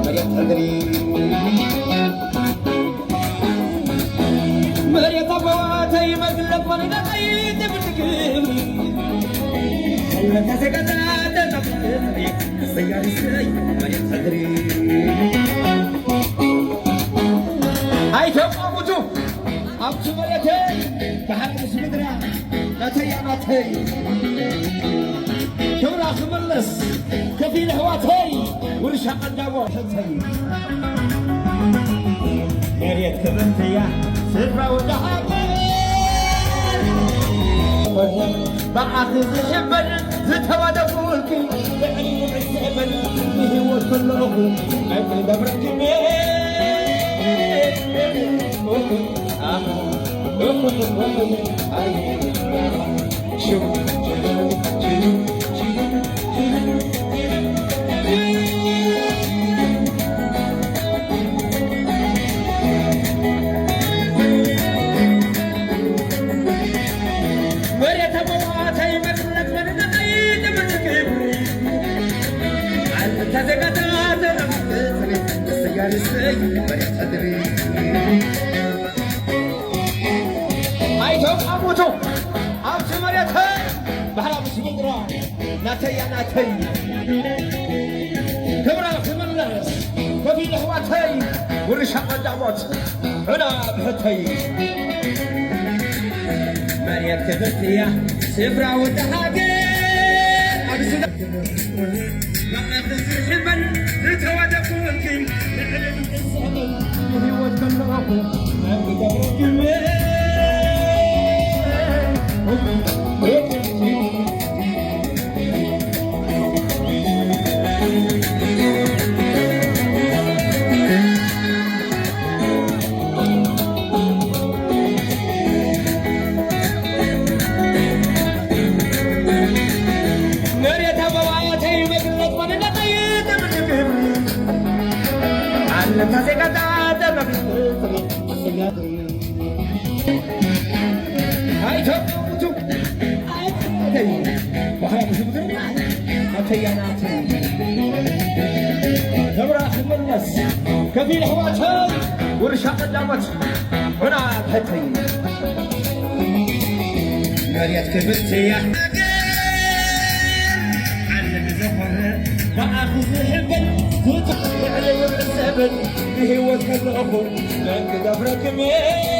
مريت تدري مريت أبواتي مقلب وانا قيد بتكلم حلمت سكتات تبتدري سياري سي مريت تدري هاي توقفوا أبتو مريتي بحق سمدرا نتي نتي كبرا خملس كفيل هواتي ورشاق الدابو حتي مريت كبنتيا سفرا ودحاقي بأخذ حبل زتوا دفولكي بعني عسبل بهو كله أكل دبرك አይቶም አሞቶ አብት መሬት ባህላ ምስግራ ናተያ ናተይ ክብራ ክምለስ ከፊል ህዋተይ ወርሻ ቀዳሞት ዑላ ብህተይ መሬት ክብርትያ ስፍራ ወደ ሃገር አብስና ማዕረስ ሽበን ዝተዋደኩልኪ ንዕልም ተሰበን ህይወት ከለኹ ነግደረግሜ كفيل حواتي ورشاق الدامت هنا بحتي مريت كبرتي يا علم زفر وأخذ الحبل وتحكي علي بالسبب هو كالأخر لك دبرك مين